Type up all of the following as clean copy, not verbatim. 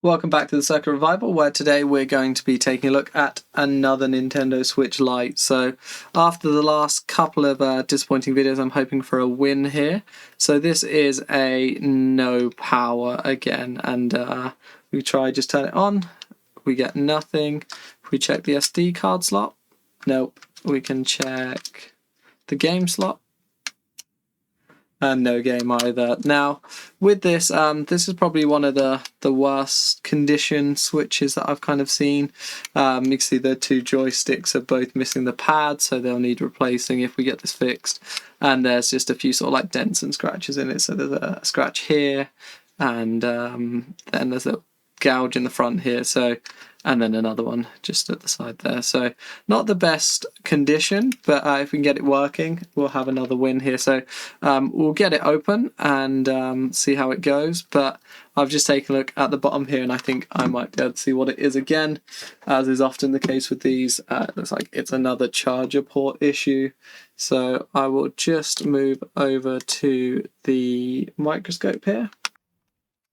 Welcome back to the Circuit Revival, where today we're going to be taking a look at another Nintendo Switch Lite. So after the last couple of disappointing videos, I'm hoping for a win here. So this is a no power again, and we try just turn it on, we get nothing. If we check the SD card slot, nope. We can check the game slot, and no game either. Now, with this, this is probably one of the worst condition switches that I've kind of seen. You can see the two joysticks are both missing the pad, so they'll need replacing if we get this fixed. And there's just a few sort of like dents and scratches in it. So there's a scratch here, and then there's a gouge in the front here. So, and then another one just at the side there. So not the best condition, but if we can get it working, we'll have another win here. So we'll get it open and see how it goes. But I've just taken a look at the bottom here, and I think I might be able to see what it is again. As is often the case with these, it looks like it's another charger port issue. So I will just move over to the microscope here.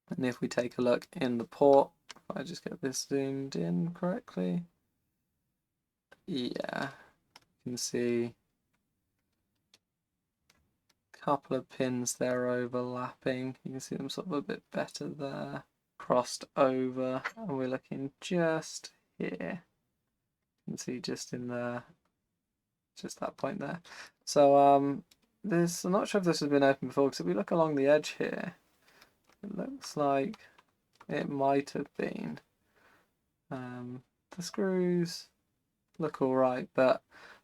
And if we take a look in the port, if I just get this zoomed in correctly, yeah, you can see a couple of pins there overlapping. You can see them sort of a bit better there, crossed over, and we're looking just here. You can see just in there, just that point there. So this, I'm not sure if this has been open before, because if we look along the edge here, it looks like it might have been. The screws look alright, but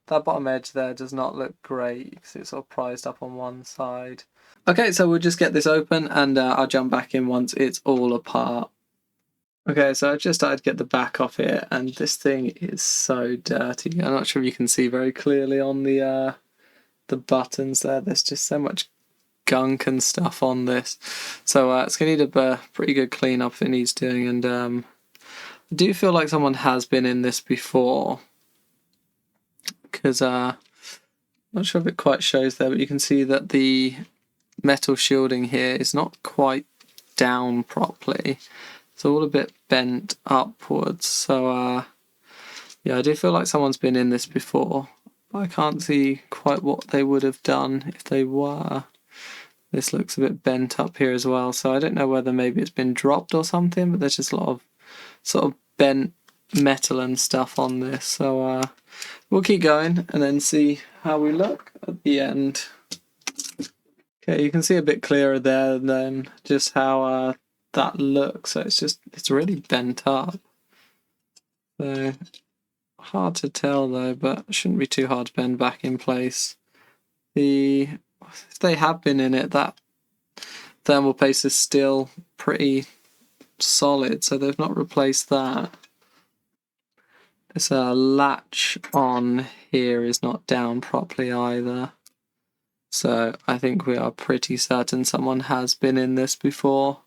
that bottom edge there does not look great because it's sort of prized up on one side. Okay, so we'll just get this open and I'll jump back in once it's all apart. Okay, so I just started to get the back off here, and this thing is so dirty. I'm not sure if you can see very clearly on the buttons there. There's just so much gunk and stuff on this, so it's gonna need a pretty good clean up if it needs doing. And I do feel like someone has been in this before, because not sure if it quite shows there, but you can see that the metal shielding here is not quite down properly. It's all a bit bent upwards, so yeah, I do feel like someone's been in this before. I can't see quite what they would have done if they were. This looks a bit bent up here as well, so I don't know whether maybe it's been dropped or something, but there's just a lot of sort of bent metal and stuff on this. So we'll keep going and then see how we look at the end. Okay, you can see a bit clearer there than just how that looks. So it's really bent up. So hard to tell though, but it shouldn't be too hard to bend back in place. If they have been in it, that thermal paste is still pretty solid, so they've not replaced that. This latch on here is not down properly either, so I think we are pretty certain someone has been in this before.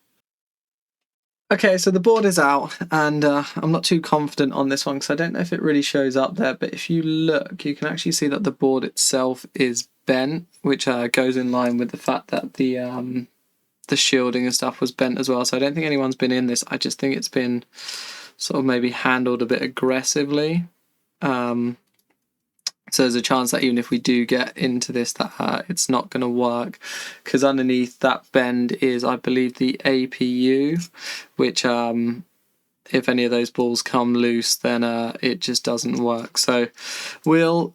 Okay, so the board is out, and I'm not too confident on this one because I don't know if it really shows up there, but if you look, you can actually see that the board itself is bent, which goes in line with the fact that the shielding and stuff was bent as well. So I don't think anyone's been in this. I just think it's been sort of maybe handled a bit aggressively. So there's a chance that even if we do get into this, that it's not going to work, because underneath that bend is, I believe, the APU, which if any of those balls come loose, then it just doesn't work. So we'll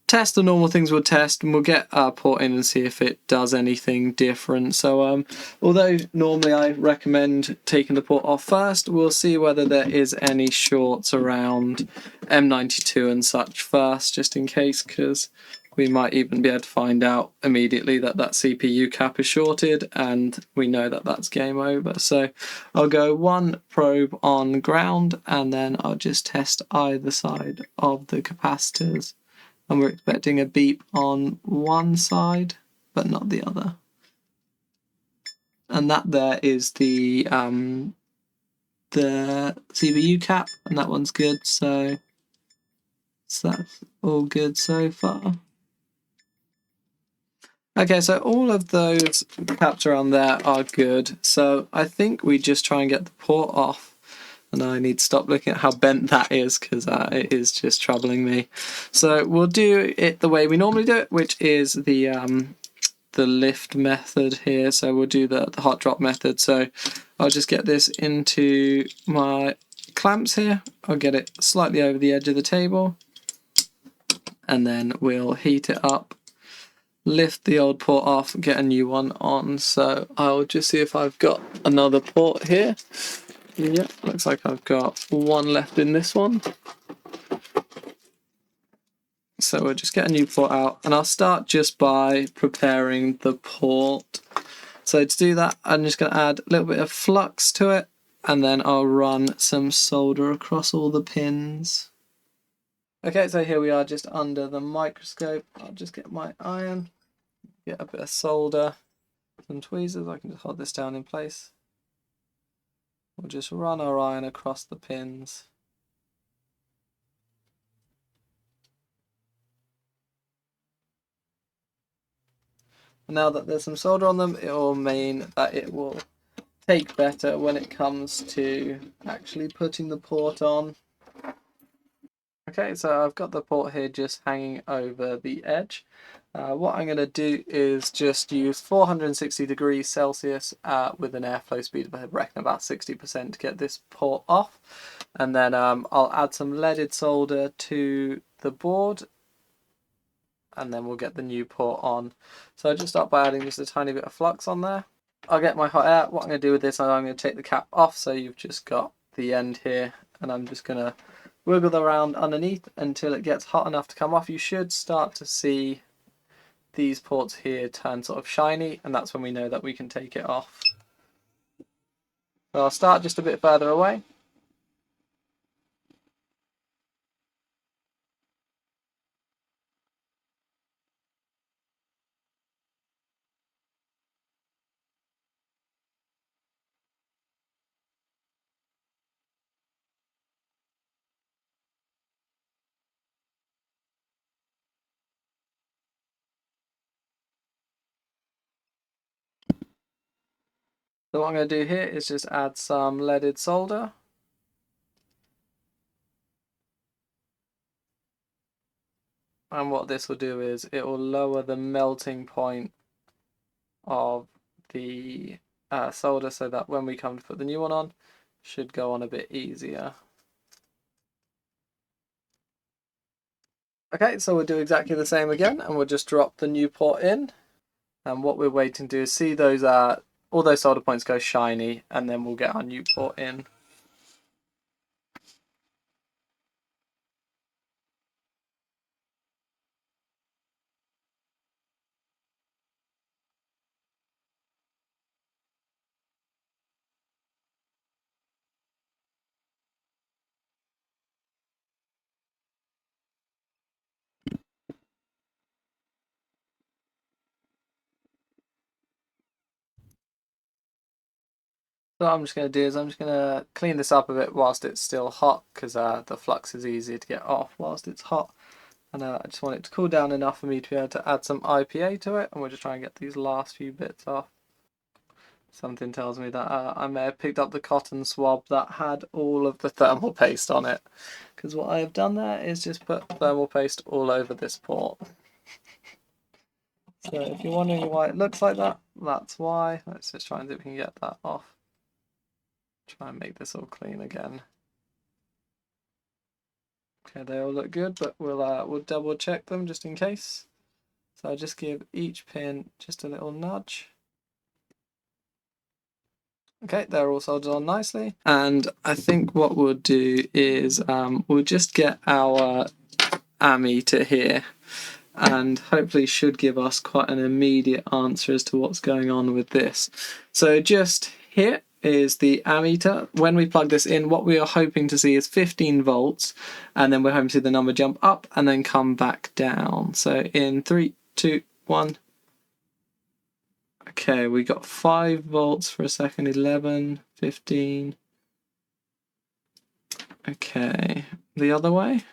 test the normal things we'll test, and we'll get our port in and see if it does anything different. So although normally I recommend taking the port off first, we'll see whether there is any shorts around M92 and such first, just in case, because we might even be able to find out immediately that that CPU cap is shorted, and we know that that's game over. So I'll go one probe on ground, and then I'll just test either side of the capacitors. And we're expecting a beep on one side, but not the other. And that there is the CPU cap, and that one's good. So that's all good so far. Okay, so all of those caps around there are good. So I think we just try and get the port off. And I need to stop looking at how bent that is because it is just troubling me. So we'll do it the way we normally do it, which is the lift method here. So we'll do the hot drop method. So I'll just get this into my clamps here. I'll get it slightly over the edge of the table. And then we'll heat it up. Lift the old port off, get a new one on. So I'll just see if I've got another port here. Yeah, looks like I've got one left in this one. So we'll just get a new port out, and I'll start just by preparing the port. So to do that, I'm just going to add a little bit of flux to it, and then I'll run some solder across all the pins. Okay, so here we are just under the microscope. I'll just get my iron, get a bit of solder, some tweezers. I can just hold this down in place. We'll just run our iron across the pins. And now that there's some solder on them, it will mean that it will take better when it comes to actually putting the port on. Okay, so I've got the port here just hanging over the edge. What I'm going to do is just use 460 degrees Celsius with an airflow speed of, I reckon, about 60% to get this port off. And then I'll add some leaded solder to the board, and then we'll get the new port on. So I'll just start by adding just a tiny bit of flux on there. I'll get my hot air. What I'm going to do with this, I'm going to take the cap off, so you've just got the end here, and I'm just going to wiggle around underneath until it gets hot enough to come off. You should start to see these ports here turn sort of shiny, and that's when we know that we can take it off. So I'll start just a bit further away. So what I'm going to do here is just add some leaded solder. And what this will do is it will lower the melting point of the solder, so that when we come to put the new one on, should go on a bit easier. Okay, so we'll do exactly the same again, and we'll just drop the new port in. And what we're waiting to do is see those all those solder points go shiny, and then we'll get our new port in. So what I'm just going to do is I'm just going to clean this up a bit whilst it's still hot, because the flux is easier to get off whilst it's hot. And I just want it to cool down enough for me to be able to add some IPA to it, and we'll just try and get these last few bits off. Something tells me that I may have picked up the cotton swab that had all of the thermal paste on it, because what I have done there is just put thermal paste all over this port. So if you're wondering why it looks like that, that's why. Let's just try and see if we can get that off. Try and make this all clean again. Okay, they all look good, but we'll double check them just in case. So I'll just give each pin just a little nudge. Okay, they're all soldered on nicely. And I think what we'll do is we'll just get our ammeter here, and hopefully should give us quite an immediate answer as to what's going on with this. So just here is the ammeter. When we plug this in, what we are hoping to see is 15 volts, and then we're hoping to see the number jump up and then come back down. So in 3, 2, 1. Okay, we got 5 volts for a second, 11, 15. Okay, the other way.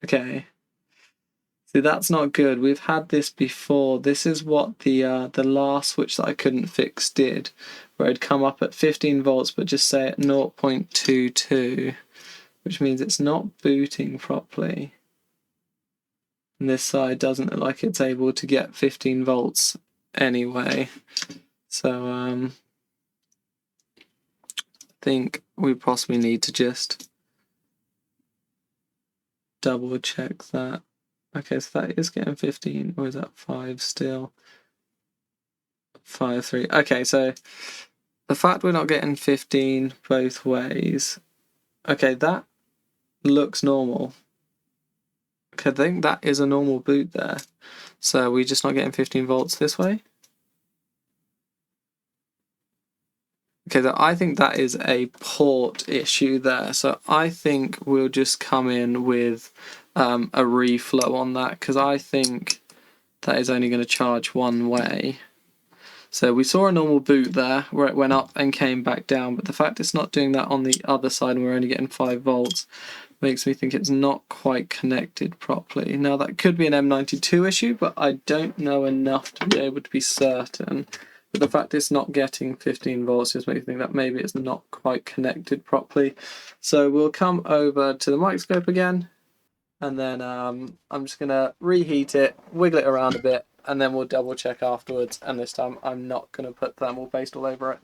Okay. See, that's not good. We've had this before. This is what the last switch that I couldn't fix did, where it'd come up at 15 volts but just say at 0.22, which means it's not booting properly. And this side doesn't look like it's able to get 15 volts anyway. So I think we possibly need to just double check that. Okay, so that is getting 15, or is that 5 still? 5, 3. Okay, so the fact we're not getting 15 both ways, okay, that looks normal. Okay, I think that is a normal boot there. So we're just not getting 15 volts this way. Okay, so I think that is a port issue there. So I think we'll just come in with a reflow on that, because I think that is only going to charge one way. So we saw a normal boot there where it went up and came back down, but the fact it's not doing that on the other side and we're only getting 5 volts makes me think it's not quite connected properly. Now that could be an M92 issue, but I don't know enough to be able to be certain. But the fact it's not getting 15 volts just makes me think that maybe it's not quite connected properly. So we'll come over to the microscope again, and then I'm just going to reheat it, wiggle it around a bit, and then we'll double check afterwards, and this time I'm not going to put thermal paste all over it.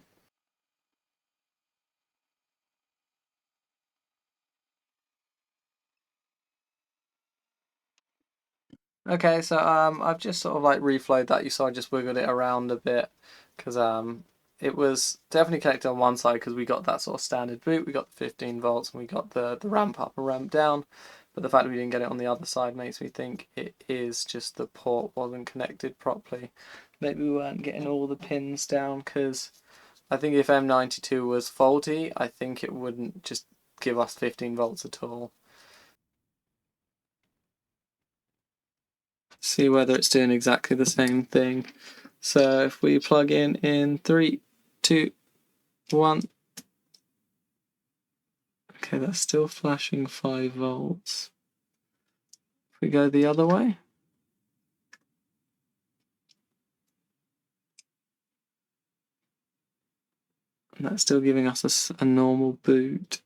Okay, so I've just sort of like reflowed that. You saw I just wiggled it around a bit because it was definitely connected on one side because we got that sort of standard boot. We got the 15 volts and we got the ramp up and ramp down. But the fact that we didn't get it on the other side makes me think it is just the port wasn't connected properly. Maybe we weren't getting all the pins down, because I think if M92 was faulty, I think it wouldn't just give us 15 volts at all. See whether it's doing exactly the same thing. So if we plug in 3, 2, 1. Okay, that's still flashing 5 volts. If we go the other way. And that's still giving us a normal boot.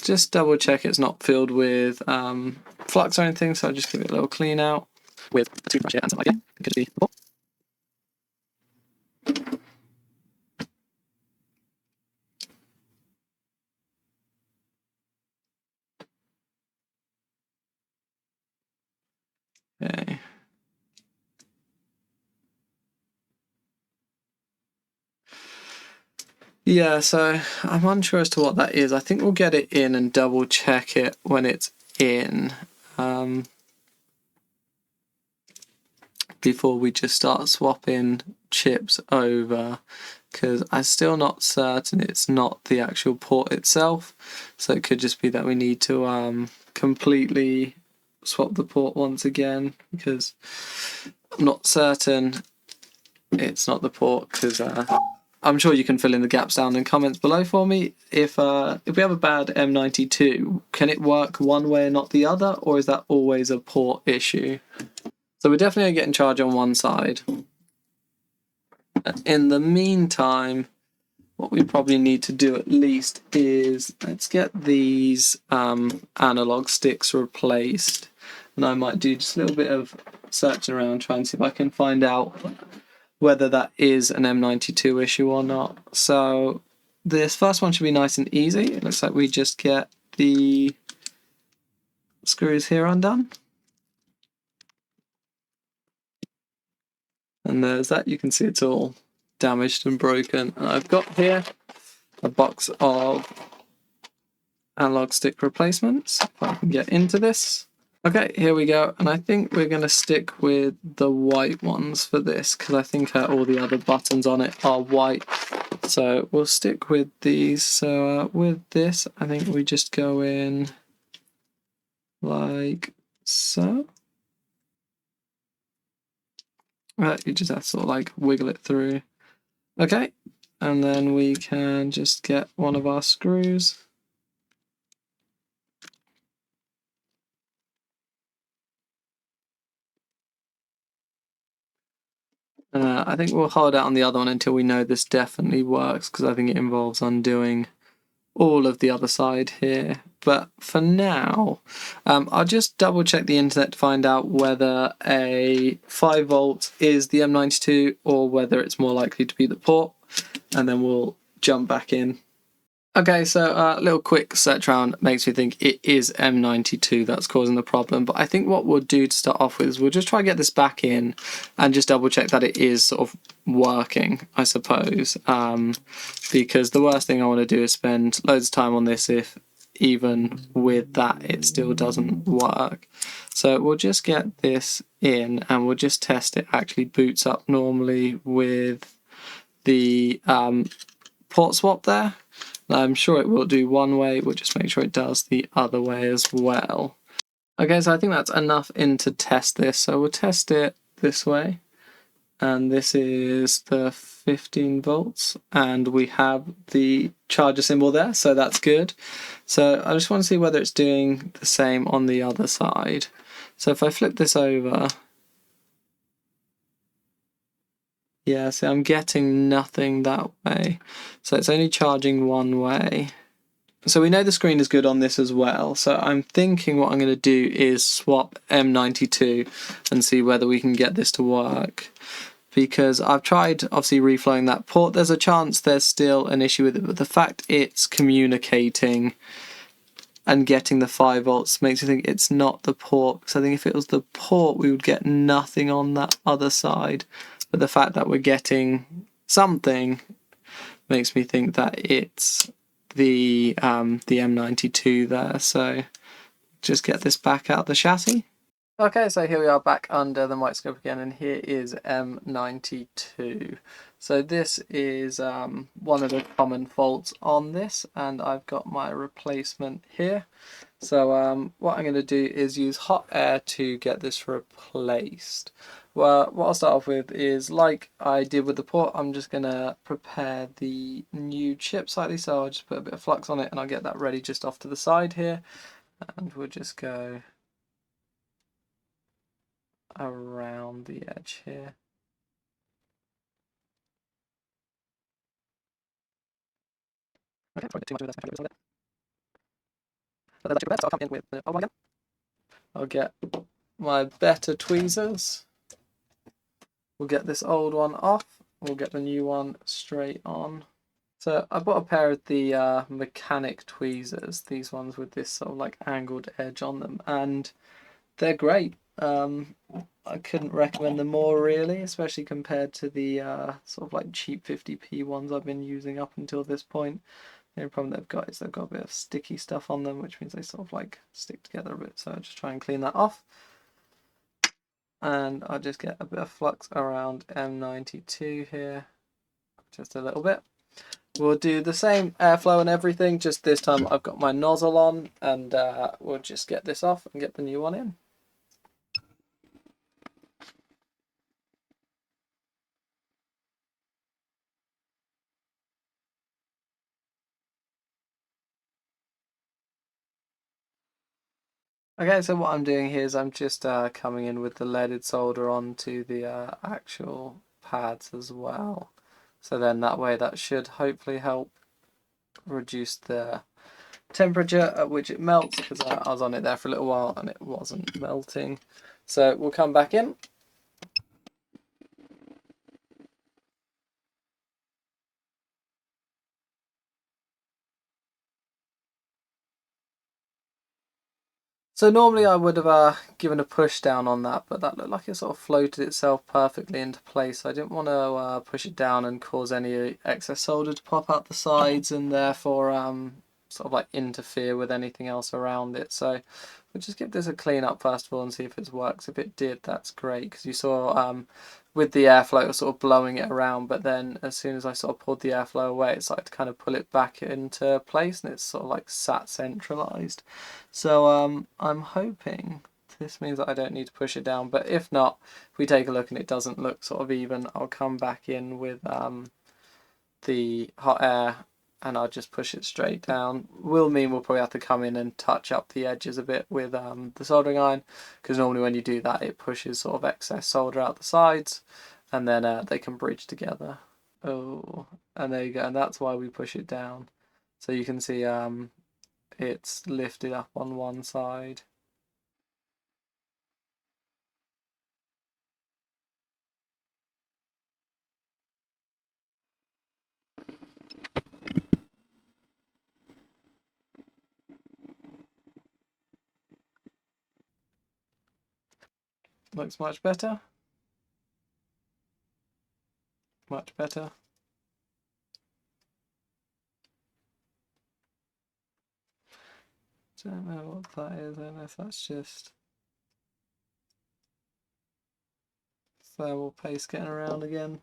Just double check it's not filled with flux or anything, so I'll just give it a little clean out with a toothbrush and something like it. It could be the port. Okay. Yeah, so I'm unsure as to what that is. I think we'll get it in and double check it when it's in, before we just start swapping chips over, because I'm still not certain it's not the actual port itself. So it could just be that we need to completely swap the port once again, because I'm not certain it's not the port, because I'm sure you can fill in the gaps down in comments below for me. If we have a bad M92, can it work one way and not the other, or is that always a port issue? So we're definitely getting charge on one side. In the meantime, what we probably need to do at least is let's get these analog sticks replaced. And I might do just a little bit of searching around, trying to see if I can find out whether that is an M92 issue or not. So this first one should be nice and easy. It looks like we just get the screws here undone. And there's that. You can see it's all damaged and broken. And I've got here a box of analog stick replacements. If I can get into this. Okay, here we go. And I think we're going to stick with the white ones for this, because I think all the other buttons on it are white. So we'll stick with these. So with this, I think we just go in like so. You just have to sort of like wiggle it through. Okay, and then we can just get one of our screws. I think we'll hold out on the other one until we know this definitely works, because I think it involves undoing all of the other side here. But for now, I'll just double check the internet to find out whether a 5 volt is the M92 or whether it's more likely to be the port, and then we'll jump back in. Okay, so a little quick search around makes me think it is M92 that's causing the problem. But I think what we'll do to start off with is we'll just try to get this back in and just double check that it is sort of working, I suppose. Because the worst thing I want to do is spend loads of time on this if even with that it still doesn't work. So we'll just get this in and we'll just test it actually boots up normally with the port swap there. I'm sure it will do one way, we'll just make sure it does the other way as well. Okay, so I think that's enough in to test this. So we'll test it this way. And this is the 15 volts. And we have the charger symbol there, so that's good. So I just want to see whether it's doing the same on the other side. So if I flip this over, yeah, see, I'm getting nothing that way. So it's only charging one way. So we know the screen is good on this as well. So I'm thinking what I'm going to do is swap M92 and see whether we can get this to work. Because I've tried, obviously, reflowing that port. There's a chance there's still an issue with it, but the fact it's communicating and getting the 5 volts makes me think it's not the port. Because I think if it was the port, we would get nothing on that other side. But the fact that we're getting something makes me think that it's the M92 there. So just get this back out the chassis. Okay, so here we are back under the microscope again, and here is M92. So this is one of the common faults on this, and I've got my replacement here. So what I'm going to do is use hot air to get this replaced. Well, what I'll start off with is, like I did with the port, I'm just going to prepare the new chip slightly, so I'll just put a bit of flux on it and I'll get that ready just off to the side here. And we'll just go around the edge here. Okay, probably too much of this, actually, but that's actually prepared, so I'll come in with the other one again. I'll get my better tweezers. We'll get this old one off. We'll get the new one straight on. So I bought a pair of the mechanic tweezers, these ones with this sort of like angled edge on them, and they're great. I couldn't recommend them more really, especially compared to the sort of like cheap 50p ones I've been using up until this point. The only problem they've got is they've got a bit of sticky stuff on them, which means they sort of like stick together a bit. So I'll just try and clean that off. And I'll just get a bit of flux around M92 here, just a little bit. We'll do the same airflow and everything, just this time I've got my nozzle on, and we'll just get this off and get the new one in. Okay, so what I'm doing here is I'm just coming in with the leaded solder onto the actual pads as well. So then that way that should hopefully help reduce the temperature at which it melts, because I was on it there for a little while and it wasn't melting. So we'll come back in. So normally I would have given a push down on that, but that looked like it sort of floated itself perfectly into place. So I didn't want to push it down and cause any excess solder to pop out the sides and therefore sort of like interfere with anything else around it. So we'll just give this a clean up first of all and see if it works. If it did, that's great, because you saw with the airflow it was sort of blowing it around, but then as soon as I sort of pulled the airflow away, it started to kind of pull it back into place and it's sort of like sat centralized. So I'm hoping this means that I don't need to push it down, but if not, if we take a look and it doesn't look sort of even, I'll come back in with the hot air and I'll just push it straight down. Will mean we'll probably have to come in and touch up the edges a bit with the soldering iron, because normally when you do that it pushes sort of excess solder out the sides, and then they can bridge together. Oh, and there you go, and that's why we push it down. So you can see it's lifted up on one side. Looks much better. Much better. Don't know what that is. I don't know if that's just thermal paste getting around again.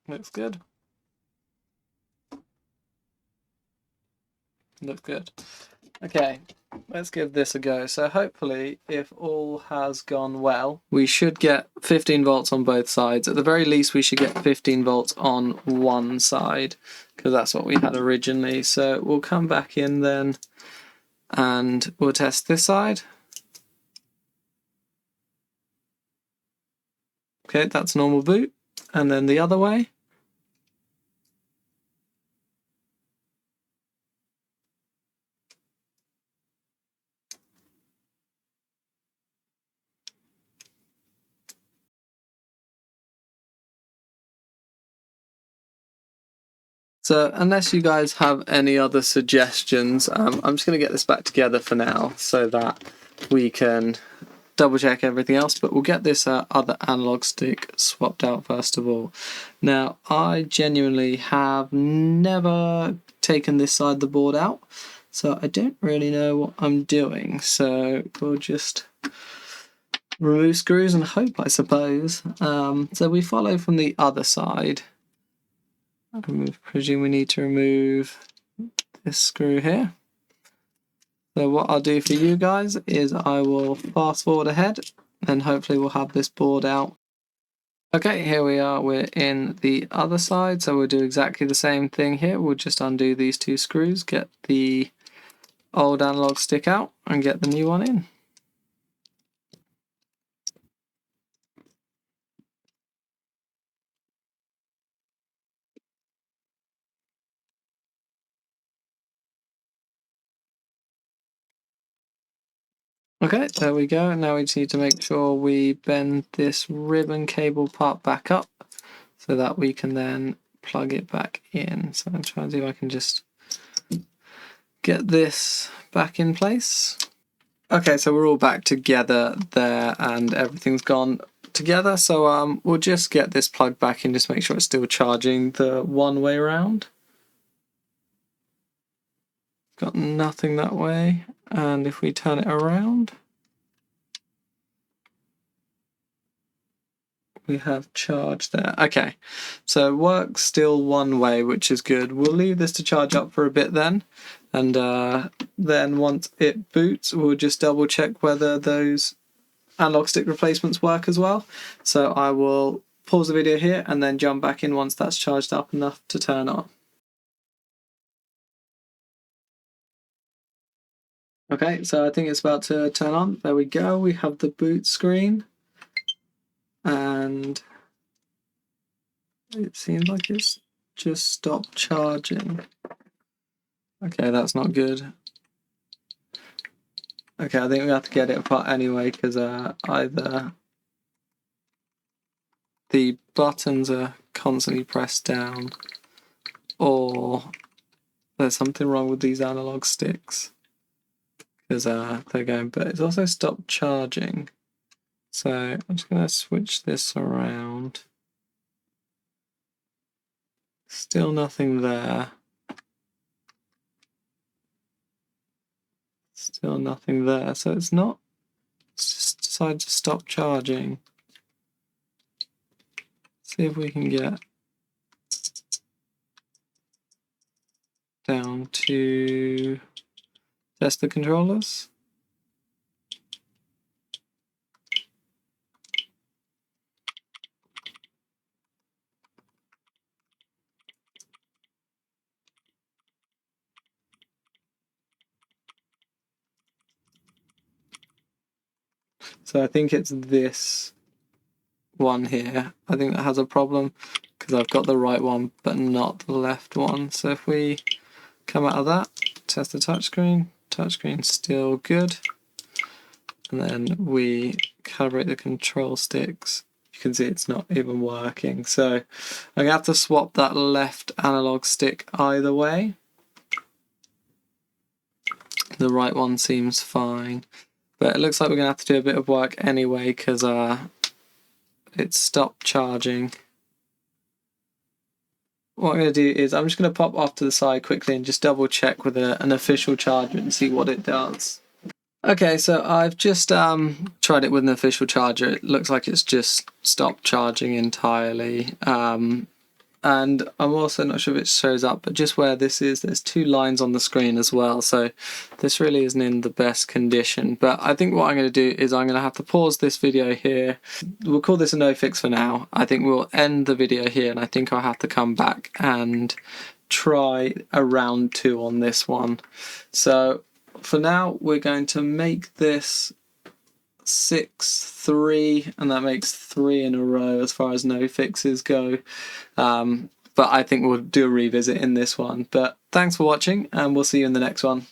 Looks good. Looks good. Okay, let's give this a go. So hopefully, if all has gone well, we should get 15 volts on both sides. At the very least, we should get 15 volts on one side, because that's what we had originally. So we'll come back in then, and we'll test this side. Okay, that's normal boot. And then the other way. So unless you guys have any other suggestions, I'm just going to get this back together for now so that we can double check everything else, but we'll get this other analog stick swapped out first of all. Now, I genuinely have never taken this side of the board out, so I don't really know what I'm doing. So we'll just remove screws and hope, I suppose. So we follow from the other side. I presume we need to remove this screw here. So what I'll do for you guys is I will fast forward ahead and hopefully we'll have this board out. Okay, here we are, we're in the other side, so we'll do exactly the same thing here. We'll just undo these two screws, get the old analog stick out and get the new one in. Okay, there we go. Now we just need to make sure we bend this ribbon cable part back up so that we can then plug it back in. So I'm trying to see if I can just get this back in place. Okay, so we're all back together there and everything's gone together. So we'll just get this plugged back in, just make sure it's still charging the one way around. Got nothing that way. And if we turn it around, we have charge there. Okay, so it works still one way, which is good. We'll leave this to charge up for a bit then. And then once it boots, we'll just double check whether those analog stick replacements work as well. So I will pause the video here and then jump back in once that's charged up enough to turn on. Okay, so I think it's about to turn on. There we go. We have the boot screen and it seems like it's just stopped charging. Okay, that's not good. Okay, I think we have to get it apart anyway because either the buttons are constantly pressed down or there's something wrong with these analog sticks because they're going, but it's also stopped charging. So I'm just going to switch this around. Still nothing there. Still nothing there. So it's just decided to stop charging. See if we can get down to test the controllers. So I think it's this one here. I think that has a problem because I've got the right one but not the left one. So if we come out of that, test the touchscreen still good. And then we calibrate the control sticks. You can see it's not even working. So I'm going to have to swap that left analog stick either way. The right one seems fine. But it looks like we're going to have to do a bit of work anyway because it stopped charging. What I'm going to do is I'm just going to pop off to the side quickly and just double check with an official charger and see what it does. Okay, so I've just tried it with an official charger. It looks like it's just stopped charging entirely. And I'm also not sure if it shows up, but just where this is, there's 2 lines on the screen as well. So this really isn't in the best condition. But I think what I'm going to do is I'm going to have to pause this video here. We'll call this a no fix for now. I think we'll end the video here, and I think I'll have to come back and try a round 2 on this one. So for now, we're going to make this 6-3, and that makes 3 in a row as far as no fixes go. But I think we'll do a revisit in this one. But thanks for watching, and we'll see you in the next one.